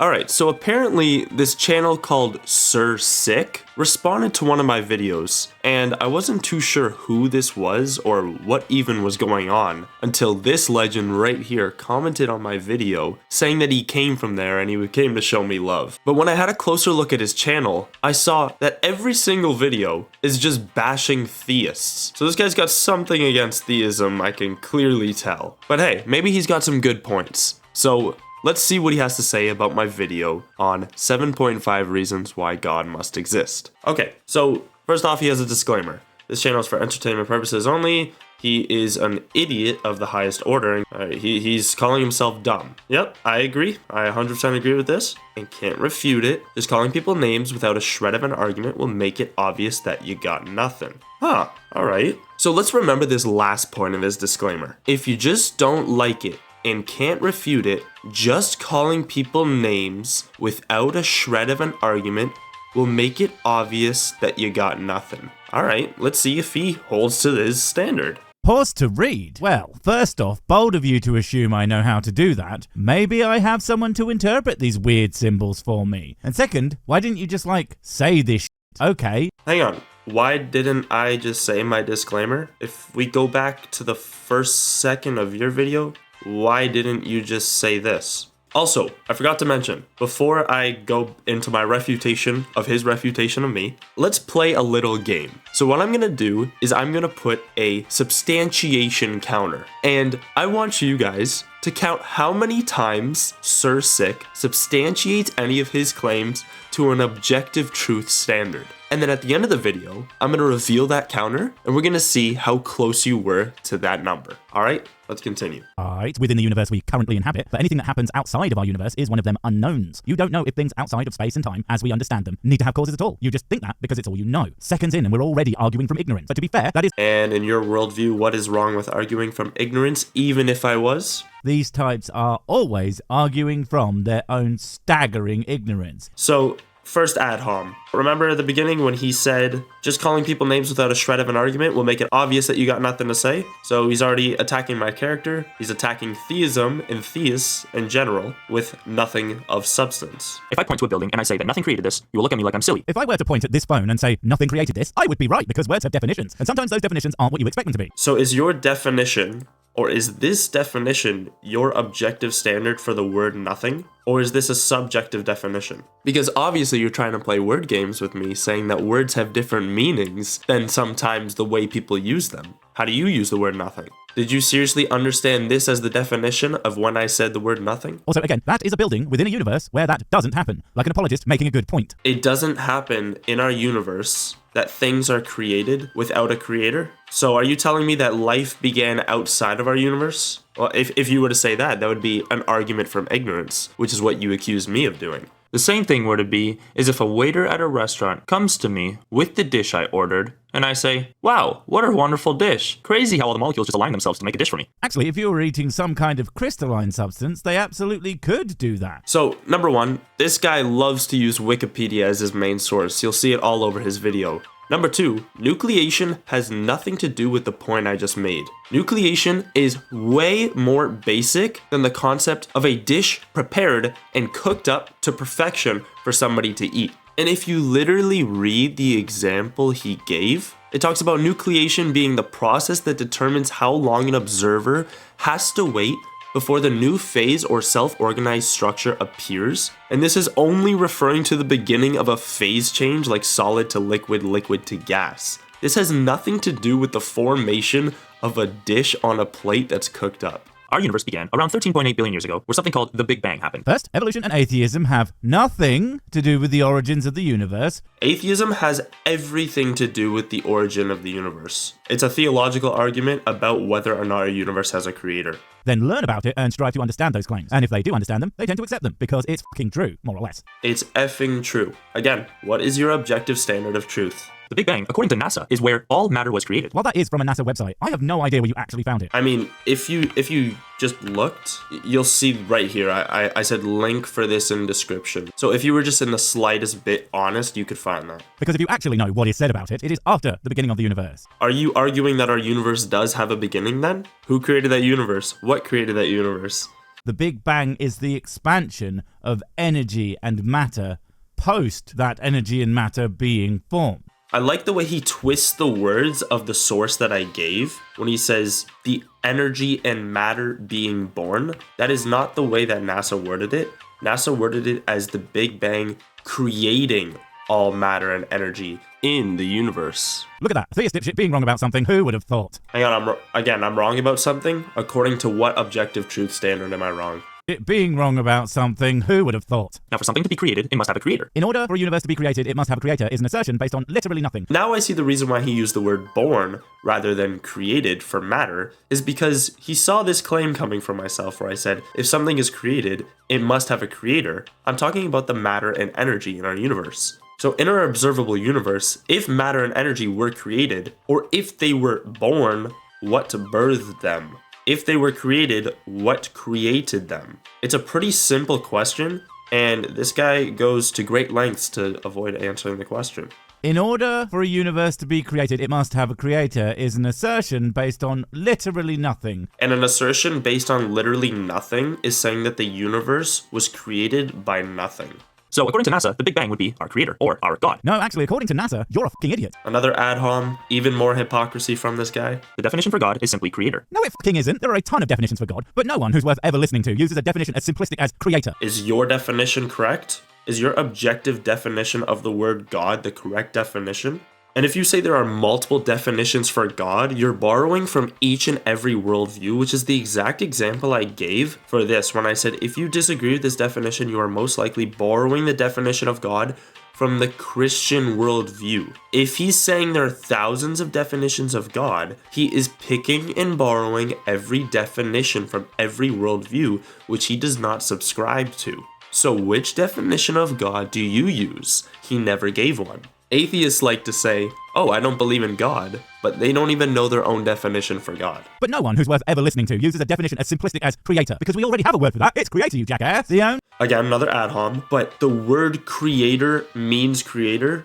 Alright, so apparently this channel called Sir Sick responded to one of my videos, and I wasn't too sure who this was or what even was going on until this legend right here commented on my video saying that he came from there and he came to show me love. But when I had a closer look at his channel, I saw that every single video is just bashing theists. So this guy's got something against theism, I can clearly tell. But hey, maybe he's got some good points. So let's see what he has to say about my video on 7.5 reasons why God must exist. Okay, so first off, he has a disclaimer. This channel is for entertainment purposes only. He is an idiot of the highest order. He's calling himself dumb. Yep, I agree. I 100% agree with this and can't refute it. Just calling people names without a shred of an argument will make it obvious that you got nothing. Huh, alright. So let's remember this last point of his disclaimer. If you just don't like it and can't refute it, just calling people names without a shred of an argument will make it obvious that you got nothing. Alright, let's see if he holds to this standard. Pause to read? Well, first off, bold of you to assume I know how to do that. Maybe I have someone to interpret these weird symbols for me. And second, why didn't you just say this shit? Okay. Hang on. Why didn't I just say my disclaimer? If we go back to the first second of your video, why didn't you just say this? Also, I forgot to mention, before I go into my refutation of his refutation of me, let's play a little game. So what I'm gonna do is I'm gonna put a substantiation counter, and I want you guys to count how many times Sir Sick substantiates any of his claims to an objective truth standard. And then at the end of the video, I'm gonna reveal that counter, and we're gonna see how close you were to that number. All right, let's continue. Alright, within the universe we currently inhabit, but anything that happens outside of our universe is one of them unknowns. You don't know if things outside of space and time, as we understand them, need to have causes at all. You just think that because it's all you know. Seconds in and we're already arguing from ignorance. But to be fair, that is— And in your worldview, what is wrong with arguing from ignorance, even if I was? These types are always arguing from their own staggering ignorance. So, first ad hom. Remember at the beginning when he said, just calling people names without a shred of an argument will make it obvious that you got nothing to say? So he's already attacking my character, he's attacking theism and theists in general with nothing of substance. If I point to a building and I say that nothing created this, you will look at me like I'm silly. If I were to point at this phone and say nothing created this, I would be right because words have definitions, and sometimes those definitions aren't what you expect them to be. So is your definition, or is this definition your objective standard for the word nothing? Or is this a subjective definition? Because obviously you're trying to play word games with me, saying that words have different meanings than sometimes the way people use them. How do you use the word nothing? Did you seriously understand this as the definition of when I said the word nothing? Also, again, that is a building within a universe where that doesn't happen. Like an apologist making a good point. It doesn't happen in our universe that things are created without a creator? So are you telling me that life began outside of our universe? Well, if you were to say that, that would be an argument from ignorance, which is what you accuse me of doing. The same thing were to be is if a waiter at a restaurant comes to me with the dish I ordered, and I say, wow, what a wonderful dish. Crazy how all the molecules just align themselves to make a dish for me. Actually, if you were eating some kind of crystalline substance, they absolutely could do that. So, number one, this guy loves to use Wikipedia as his main source. You'll see it all over his video. Number two, nucleation has nothing to do with the point I just made. Nucleation is way more basic than the concept of a dish prepared and cooked up to perfection for somebody to eat. And if you literally read the example he gave, it talks about nucleation being the process that determines how long an observer has to wait before the new phase or self-organized structure appears. And this is only referring to the beginning of a phase change like solid to liquid, liquid to gas. This has nothing to do with the formation of a dish on a plate that's cooked up. Our universe began around 13.8 billion years ago, where something called the Big Bang happened. First, evolution and atheism have nothing to do with the origins of the universe. Atheism has everything to do with the origin of the universe. It's a theological argument about whether or not our universe has a creator. Then learn about it and strive to understand those claims. And if they do understand them, they tend to accept them because it's fucking true, more or less. It's effing true. Again, what is your objective standard of truth? The Big Bang, according to NASA, is where all matter was created. While that is from a NASA website, I have no idea where you actually found it. I mean, if you just looked, you'll see right here, I said link for this in description. So if you were just in the slightest bit honest, you could find that. Because if you actually know what is said about it, it is after the beginning of the universe. Are you arguing that our universe does have a beginning then? Who created that universe? What created that universe? the Big Bang is the expansion of energy and matter post that energy and matter being formed. I like the way he twists the words of the source that I gave when he says the energy and matter being born. That is not the way that NASA worded it. NASA worded it as the Big Bang creating all matter and energy in the universe. Look at that. Theist dipshit being wrong about something. Who would have thought? Hang on, I'm wrong about something? According to what objective truth standard am I wrong? It being wrong about something. Who would have thought? Now, for something to be created, it must have a creator. In order for a universe to be created, it must have a creator is an assertion based on literally nothing. Now I see the reason why he used the word born rather than created for matter is because he saw this claim coming from myself where I said, if something is created, it must have a creator. I'm talking about the matter and energy in our universe. So in our observable universe, if matter and energy were created, or if they were born, what birthed them? If they were created, what created them? It's a pretty simple question, and this guy goes to great lengths to avoid answering the question. In order for a universe to be created, it must have a creator is an assertion based on literally nothing. And an assertion based on literally nothing is saying that the universe was created by nothing. So, according to NASA, the Big Bang would be our creator, or our God. No, actually, according to NASA, you're a fucking idiot. Another ad hom, even more hypocrisy from this guy. The definition for God is simply creator. No, it fucking isn't. There are a ton of definitions for God, but no one who's worth ever listening to uses a definition as simplistic as creator. Is your definition correct? Is your objective definition of the word God the correct definition? And if you say there are multiple definitions for God, you're borrowing from each and every worldview, which is the exact example I gave for this when I said, if you disagree with this definition, you are most likely borrowing the definition of God from the Christian worldview. If he's saying there are thousands of definitions of God, he is picking and borrowing every definition from every worldview, which he does not subscribe to. So which definition of God do you use? He never gave one. Atheists like to say, oh, I don't believe in God, but they don't even know their own definition for God. But no one who's worth ever listening to uses a definition as simplistic as creator, because we already have a word for that. It's creator, you jackass. Theon? Again, another ad hom, but the word creator means creator?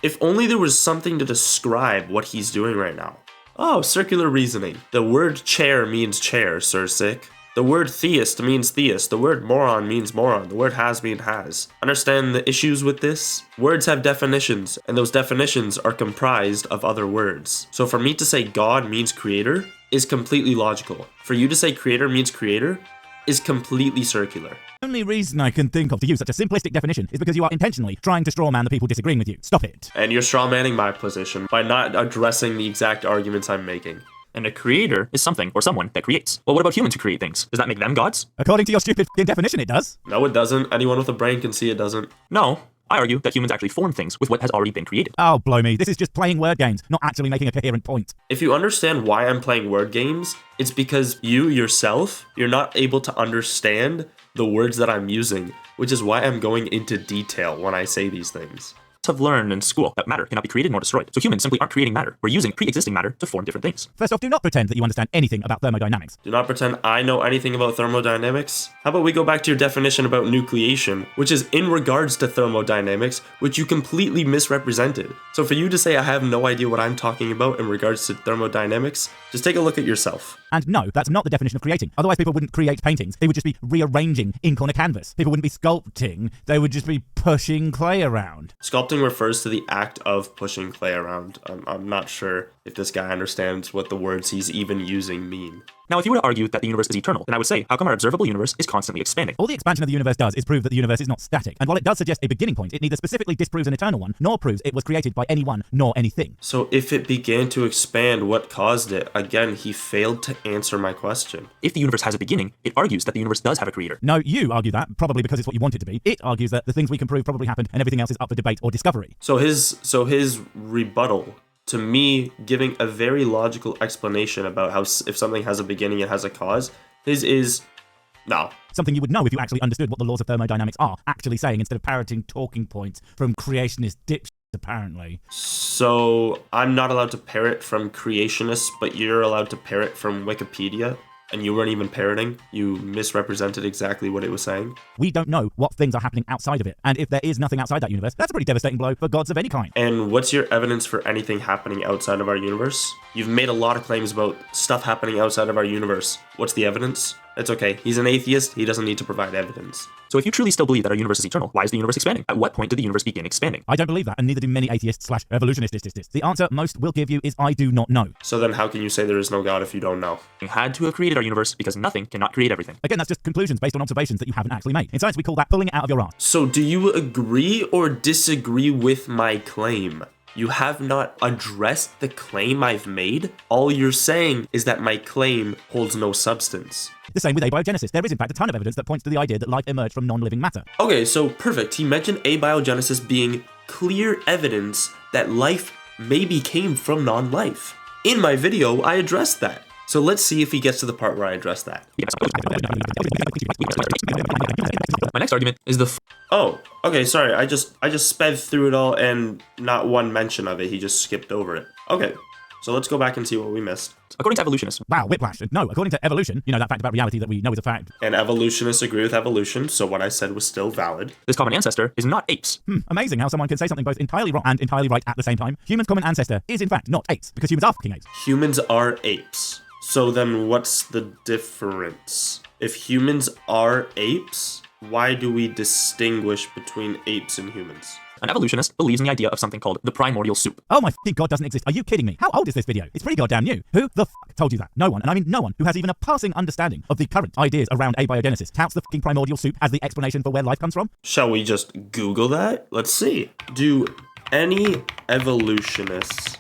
If only there was something to describe what he's doing right now. Oh, circular reasoning. The word chair means chair, Sir Sick. The word theist means theist. The word moron means moron. The word has means has. Understand the issues with this? Words have definitions, and those definitions are comprised of other words. So for me to say God means creator is completely logical. For you to say creator means creator is completely circular. The only reason I can think of to use such a simplistic definition is because you are intentionally trying to strawman the people disagreeing with you. Stop it. And you're strawmanning my position by not addressing the exact arguments I'm making. And a creator is something or someone that creates. Well, what about humans who create things? Does that make them gods? According to your stupid f***ing definition, it does. No, it doesn't. Anyone with a brain can see it doesn't. No. I argue that humans actually form things with what has already been created. Oh, blow me. This is just playing word games, not actually making a coherent point. If you understand why I'm playing word games, it's because you yourself, you're not able to understand the words that I'm using, which is why I'm going into detail when I say these things. Have learned in school that matter cannot be created nor destroyed. So humans simply aren't creating matter. We're using pre-existing matter to form different things. First off, do not pretend that you understand anything about thermodynamics. Do not pretend I know anything about thermodynamics. How about we go back to your definition about nucleation, which is in regards to thermodynamics, which you completely misrepresented. So for you to say I have no idea what I'm talking about in regards to thermodynamics, just take a look at yourself. And no, that's not the definition of creating. Otherwise, people wouldn't create paintings. They would just be rearranging ink on a canvas. People wouldn't be sculpting. They would just be pushing clay around. Sculpting refers to the act of pushing clay around. I'm not sure if this guy understands what the words he's even using mean. Now, if you were to argue that the universe is eternal, then I would say, how come our observable universe is constantly expanding? All the expansion of the universe does is prove that the universe is not static. And while it does suggest a beginning point, it neither specifically disproves an eternal one, nor proves it was created by anyone, nor anything. So if it began to expand, what caused it? Again, he failed to answer my question. If the universe has a beginning, it argues that the universe does have a creator. No, you argue that, probably because it's what you want it to be. It argues that the things we can prove probably happened and everything else is up for debate or discovery. So his rebuttal to me giving a very logical explanation about how if something has a beginning, it has a cause, his is no. Something you would know if you actually understood what the laws of thermodynamics are actually saying instead of parroting talking points from creationist dipshits, apparently. So I'm not allowed to parrot from creationists, but you're allowed to parrot from Wikipedia? And you weren't even parroting? You misrepresented exactly what it was saying? We don't know what things are happening outside of it. And if there is nothing outside that universe, that's a pretty devastating blow for gods of any kind. And what's your evidence for anything happening outside of our universe? You've made a lot of claims about stuff happening outside of our universe. What's the evidence? It's okay. He's an atheist. He doesn't need to provide evidence. So if you truly still believe that our universe is eternal, why is the universe expanding? At what point did the universe begin expanding? I don't believe that, and neither do many atheists/evolutionists. The answer most will give you is I do not know. So then how can you say there is no God if you don't know? We had to have created our universe because nothing cannot create everything. Again, that's just conclusions based on observations that you haven't actually made. In science, we call that pulling it out of your arse. So do you agree or disagree with my claim? You have not addressed the claim I've made. All you're saying is that my claim holds no substance. The same with abiogenesis. There is, in fact, a ton of evidence that points to the idea that life emerged from non-living matter. Okay, so perfect. He mentioned abiogenesis being clear evidence that life maybe came from non-life. In my video, I addressed that. So let's see if he gets to the part where I address that. My next argument is Oh, okay, sorry. I just sped through it all and not one mention of it. He just skipped over it. Okay, so let's go back and see what we missed. According to evolutionists. Wow, whiplash. No, according to evolution, you know, that fact about reality that we know is a fact. And evolutionists agree with evolution, so what I said was still valid. This common ancestor is not apes. Amazing how someone can say something both entirely wrong and entirely right at the same time. Humans' common ancestor is, in fact, not apes, because humans are fucking apes. Humans are apes. So then what's the difference? If humans are apes, why do we distinguish between apes and humans? An evolutionist believes in the idea of something called the primordial soup. Oh my fucking God, doesn't exist. Are you kidding me? How old is this video? It's pretty goddamn new. Who the fuck told you that? No one, and I mean no one, who has even a passing understanding of the current ideas around abiogenesis touts the fucking primordial soup as the explanation for where life comes from. Shall we just Google that? Let's see. Do any evolutionists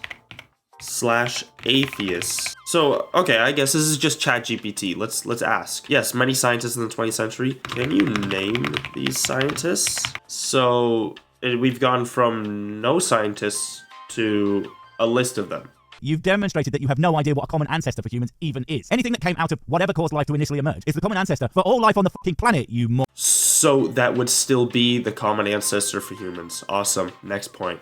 / atheists. So, okay, I guess this is just ChatGPT. Let's ask. Yes, many scientists in the 20th century. Can you name these scientists? So, we've gone from no scientists to a list of them. You've demonstrated that you have no idea what a common ancestor for humans even is. Anything that came out of whatever caused life to initially emerge is the common ancestor for all life on the fucking planet, you So that would still be the common ancestor for humans. Awesome. Next point.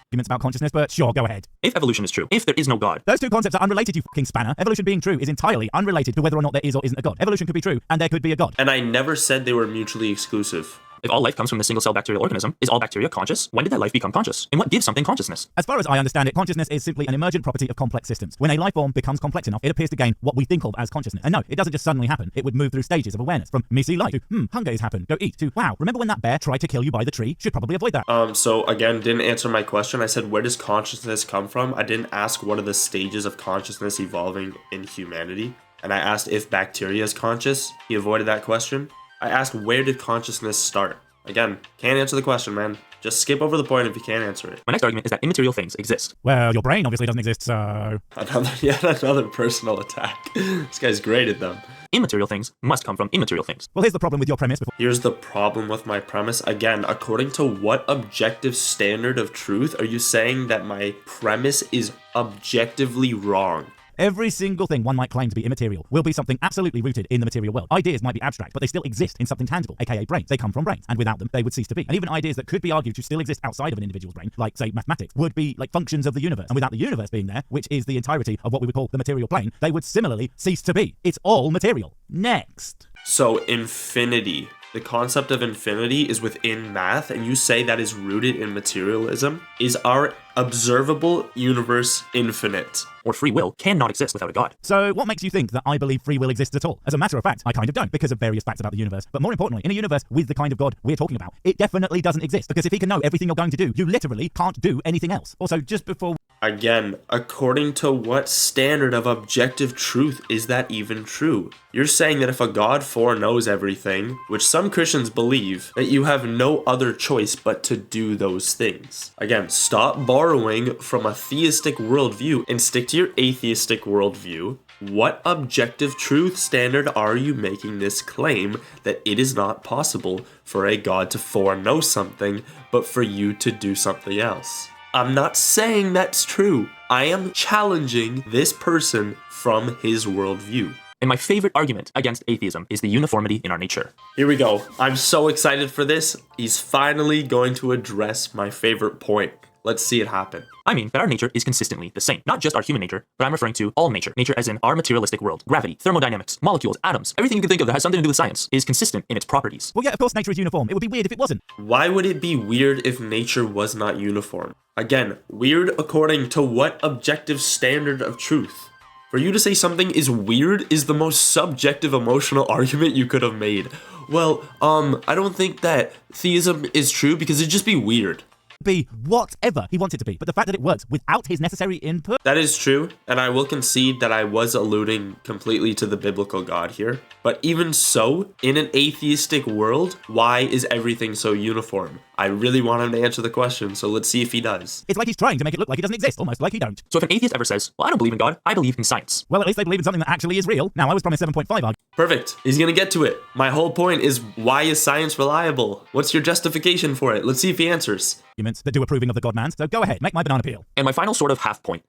arguments about consciousness, but sure, go ahead. If evolution is true, if there is no God, those two concepts are unrelated, you fucking spanner. Evolution being true is entirely unrelated to whether or not there is or isn't a God. Evolution could be true, and there could be a God. And I never said they were mutually exclusive. If all life comes from a single-cell bacterial organism, is all bacteria conscious? When did that life become conscious? And what gives something consciousness? As far as I understand it, consciousness is simply an emergent property of complex systems. When a life form becomes complex enough, it appears to gain what we think of as consciousness. And no, it doesn't just suddenly happen. It would move through stages of awareness, from me see light to, hunger is happen, go eat, to, wow, remember when that bear tried to kill you by the tree? Should probably avoid that. So again, didn't answer my question. I said, where does consciousness come from? I didn't ask what are the stages of consciousness evolving in humanity. And I asked if bacteria is conscious. He avoided that question. I asked, where did consciousness start? Again, can't answer the question, man. Just skip over the point if you can't answer it. My next argument is that immaterial things exist. Well, your brain obviously doesn't exist, so... Another personal attack. This guy's great at them. Immaterial things must come from immaterial things. Well, here's the problem with your premise. Here's the problem with my premise. Again, according to what objective standard of truth are you saying that my premise is objectively wrong? Every single thing one might claim to be immaterial will be something absolutely rooted in the material world. Ideas might be abstract, but they still exist in something tangible, aka brains. They come from brains, and without them, they would cease to be. And even ideas that could be argued to still exist outside of an individual's brain, like, say, mathematics, would be like functions of the universe. And without the universe being there, which is the entirety of what we would call the material plane, they would similarly cease to be. It's all material. Next. So, infinity. The concept of infinity is within math, and you say that is rooted in materialism. Is our observable universe infinite? Or free will cannot exist without a God. So what makes you think that I believe free will exists at all? As a matter of fact, I kind of don't, because of various facts about the universe. But more importantly, in a universe with the kind of God we're talking about, it definitely doesn't exist. Because if he can know everything you're going to do, you literally can't do anything else. Also, just before... Again, according to what standard of objective truth is that even true? You're saying that if a God foreknows everything, which some Christians believe, that you have no other choice but to do those things. Again, stop borrowing from a theistic worldview and stick to your atheistic worldview. What objective truth standard are you making this claim that it is not possible for a God to foreknow something, but for you to do something else? I'm not saying that's true. I am challenging this person from his worldview. And my favorite argument against atheism is the uniformity in our nature. Here we go. I'm so excited for this. He's finally going to address my favorite point. Let's see it happen. I mean that our nature is consistently the same. Not just our human nature, but I'm referring to all nature. Nature as in our materialistic world. Gravity, thermodynamics, molecules, atoms, everything you can think of that has something to do with science is consistent in its properties. Well, yeah, of course nature is uniform. It would be weird if it wasn't. Why would it be weird if nature was not uniform? Again, weird according to what objective standard of truth? For you to say something is weird is the most subjective emotional argument you could have made. Well, I don't think that theism is true because it'd just be weird. Be whatever he wants it to be, but the fact that it works without his necessary input. That is true, and I will concede that I was alluding completely to the biblical God here. But even so, in an atheistic world, why is everything so uniform? I really want him to answer the question, so let's see if he does. It's like he's trying to make it look like he doesn't exist, almost like he don't. So if an atheist ever says, well, I don't believe in God, I believe in science. Well, at least they believe in something that actually is real. Now, I was promised 7.5 Perfect. He's gonna get to it. My whole point is, why is science reliable? What's your justification for it? Let's see if he answers. arguments that do approving of the God-man, so go ahead, make my banana peel. And my final sort of half point.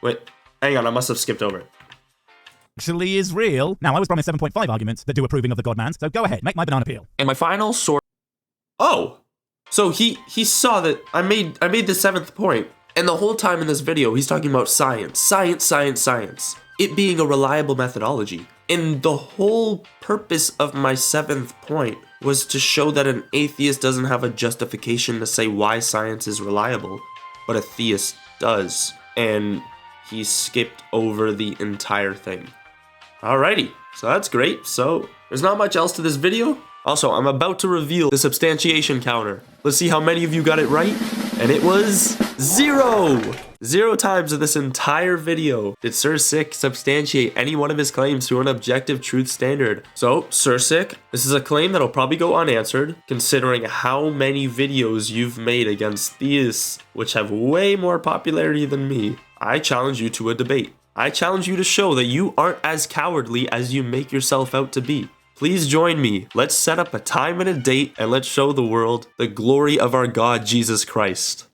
Wait, hang on, I must have skipped over it. Actually is real. Now, I was promised 7.5 arguments that do approving of the God-man, so go ahead, make my banana peel. And my final sort. Oh, so he saw that I made the seventh point, and the whole time in this video he's talking about science, it being a reliable methodology. And the whole purpose of my seventh point was to show that an atheist doesn't have a justification to say why science is reliable, but a theist does. And he skipped over the entire thing. Alrighty, so that's great. So there's not much else to this video. Also, I'm about to reveal the substantiation counter. Let's see how many of you got it right. And it was 0! 0 times in this entire video did Sir Sick substantiate any one of his claims to an objective truth standard. So, Sir Sick, this is a claim that'll probably go unanswered, considering how many videos you've made against theists, which have way more popularity than me. I challenge you to a debate. I challenge you to show that you aren't as cowardly as you make yourself out to be. Please join me. Let's set up a time and a date, and let's show the world the glory of our God, Jesus Christ.